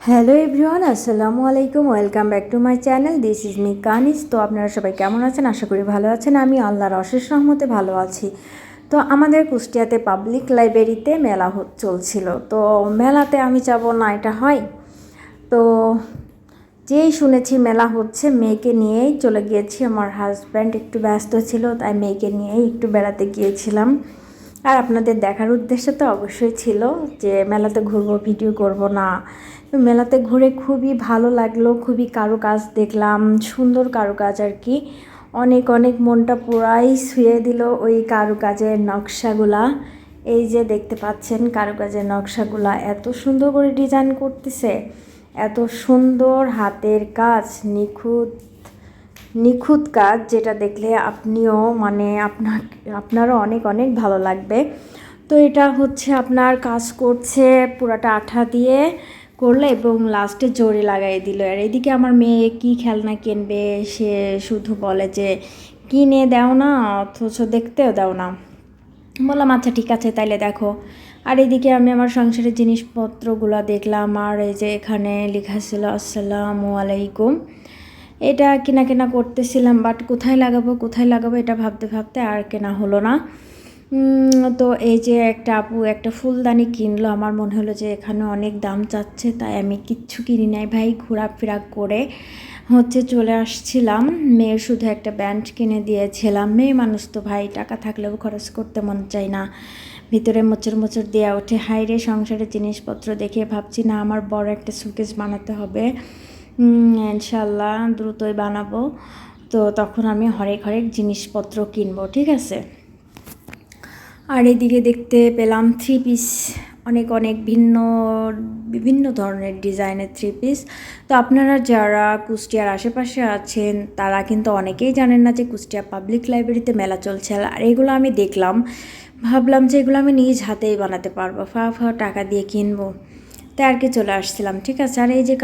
Hello everyone, আসসালামু আলাইকুম। Welcome back to my channel. This is me Kanis. তো আপনারা সবাই কেমন আছেন? আশা করি ভালো আছেন। আমি আল্লাহর অশেষ রহমতে ভালো আছি। তো আমাদের কুষ্টিয়াতে পাবলিক লাইব্রেরিতে মেলা চলছিল। তো মেলাতে আমি যাব না, এটা হয়? তো যেই শুনেছি মেলা হচ্ছে, মেয়েকে নিয়েই চলে গিয়েছি। আমার হাজব্যান্ড একটু ব্যস্ত ছিল, তাই মেয়েকে নিয়েই একটু বেড়াতে গিয়েছিলাম। আর আপনাদের দেখার উদ্দেশ্য তো অবশ্যই ছিল যে মেলাতে ঘুরবো, ভিডিও করব না। তো মেলাতে ঘুরে খুবই ভালো লাগলো, খুবই কারুকাজ দেখলাম, সুন্দর কারুকাজ আর কি। অনেক অনেক মনটা পুরাই ছুঁয়ে দিল ওই কারুকাজের নকশাগুলা। এই যে দেখতে পাচ্ছেন কারুকাজের নকশাগুলা এত সুন্দর করে ডিজাইন করতেছে, এত সুন্দর হাতের কাজ, নিখুঁত নিখুঁত কাজ, যেটা দেখলে আপনিও মানে আপনারও অনেক অনেক ভালো লাগবে। তো এটা হচ্ছে আপনার কাজ করছে পুরাটা আঠা দিয়ে করলে এবং লাস্টে জরি লাগাই দিল। আর এদিকে আমার মেয়ে কি খেলনা কিনবে, সে শুধু বলে যে কিনে দাও না, অথচ দেখতেও দাও না। বললাম আচ্ছা ঠিক আছে তাইলে দেখো। আর এদিকে আমি আমার সংসারের জিনিসপত্রগুলো দেখলাম। আর এই যে এখানে লেখা ছিল আসসালামু আলাইকুম, এটা কেনা করতেছিলাম, বাট কোথায় লাগাবো এটা ভাবতে ভাবতে আর কেনা হলো না। তো এই যে একটা আপু একটা ফুলদানি কিনলো। আমার মনে হলো যে এখানে অনেক দাম চাচ্ছে, তাই আমি কিচ্ছু কিনি নাই ভাই। ঘোরাফেরা করে চলে আসছিলাম। মেয়ের শুধু একটা ব্যান্ড কিনে দিয়েছিলাম। মেয়ে মানুষ তো ভাই, টাকা থাকলেও খরচ করতে মন চায় না, ভিতরে মোচড় দেওয়া ওঠে। হাইরে সংসারের জিনিসপত্র দেখে ভাবছি না আমার বড় একটা শোকেস বানাতে হবে। ইনশাল্লাহ দ্রুতই বানাবো। তো তখন আমি হরেক জিনিসপত্র কিনবো, ঠিক আছে। আর এদিকে দেখতে পেলাম থ্রি পিস, অনেক বিভিন্ন ধরনের ডিজাইনের থ্রি পিস। তো আপনারা যারা কুষ্টিয়ার আশেপাশে আছেন তারা কিন্তু অনেকেই জানেন না যে কুষ্টিয়া পাবলিক লাইব্রেরিতে মেলা চলছে। আর এগুলো আমি দেখলাম, ভাবলাম যে এগুলো আমি নিজ হাতেই বানাতে পারবো, টাকা দিয়ে কিনবো, তাই আর কি চলে আসছিলাম, ঠিক আছে। আর এই যে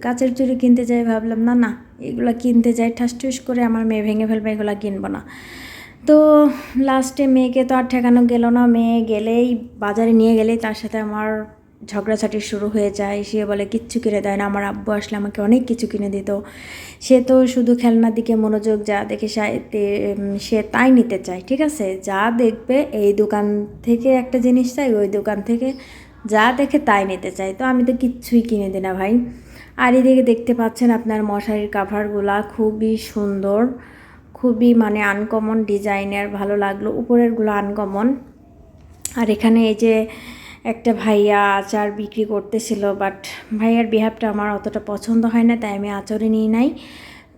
কাচের চুড়ি কিনতে যাই, ভাবলাম না এগুলো কিনতে যাই ঠাস করে আমার মেয়ে ভেঙে ফেলবে, এগুলো কিনবো না। তো লাস্টে মেয়েকে তো আর ঠেকানো গেল না। মেয়ে গেলেই, বাজারে নিয়ে গেলেই তার সাথে আমার ঝগড়াঝাটি শুরু হয়ে যায়। সে বলে কিচ্ছু কিনে দেয় না। আমার আব্বু আসলে আমাকে অনেক কিছু কিনে দিত। সে তো শুধু খেলনার দিকে মনোযোগ, যা দেখে সে তাই নিতে চায়, ঠিক আছে। যা দেখবে এই দোকান থেকে একটা জিনিস চাই, ওই দোকান থেকে যা দেখে তাই নিতে চাই। তো আমি তো কিচ্ছুই কিনে দিই না ভাই। আর এদিকে দেখতে পাচ্ছেন আপনার মশারির কাভারগুলা খুবই সুন্দর, খুবই মানে আনকমন ডিজাইনের, ভালো লাগলো। উপরেরগুলো আনকমন। আর এখানে এই যে একটা ভাইয়া আচার বিক্রি করতেছিল, বাট ভাইয়ার বিহেভটা আমার অতটা পছন্দ হয় না, তাই আমি আচারে নিই নাই।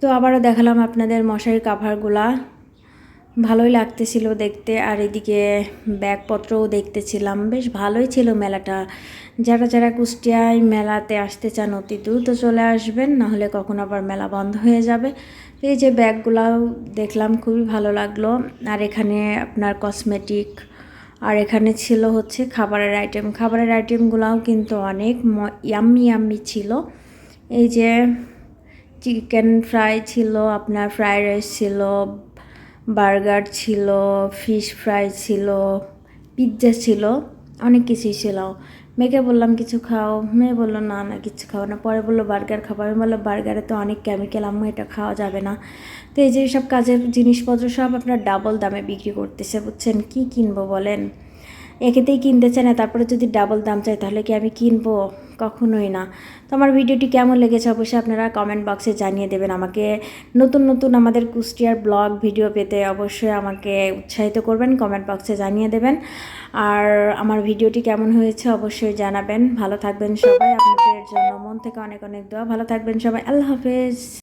তো আবারও দেখালাম আপনাদের মশারির কাভারগুলা, ভালোই লাগতেছিল দেখতে। আর এদিকে ব্যাগপত্রও দেখতেছিলাম, বেশ ভালোই ছিল মেলাটা। যারা কুষ্টিয়ায় মেলাতে আসতে চান অতি দ্রুত চলে আসবেন, নাহলে কখন আবার মেলা বন্ধ হয়ে যাবে। তো এই যে ব্যাগগুলাও দেখলাম, খুবই ভালো লাগলো। আর এখানে আপনার কসমেটিক, আর এখানে ছিল খাবারের আইটেমগুলাও কিন্তু অনেক ইয়াম্মি ছিল। এই যে চিকেন ফ্রাই ছিল, আপনার ফ্রাইড রাইস ছিল, বার্গার ছিল, ফিশ ফ্রাই ছিল, পিৎজা ছিল, অনেক কিছুই ছিল। মেয়েকে বললাম কিছু খাও, মেয়ে বললো না কিছু খাও না। পরে বললো বার্গার খাবো, আমি বললাম বার্গারে তো অনেক কেমিক্যাল, আম্মু এটা খাওয়া যাবে না। তো এই যে সব কাজের জিনিসপত্র সব আপনার ডাবল দামে বিক্রি করতেছে, বুঝছেন। কি কিনবো বলেন, একেতেই কিনতে চায় না, তারপরে যদি ডাবল দাম চাই তাহলে কি আমি কিনবো? কখনোই না। তো আমার ভিডিওটি কেমন লেগেছে অবশ্যই আপনারা কমেন্ট বক্সে জানিয়ে দেবেন। আমাকে নতুন আমাদের কুষ্টিয়ার ব্লগ ভিডিও পেতে অবশ্যই আমাকে উৎসাহিত করবেন, কমেন্ট বক্সে জানিয়ে দেবেন। আর আমার ভিডিওটি কেমন হয়েছে অবশ্যই জানাবেন। ভালো থাকবেন সবাই, আপনাদের জন্য মন থেকে অনেক দোয়া। ভালো থাকবেন সবাই, আল্লাহ হাফেজ।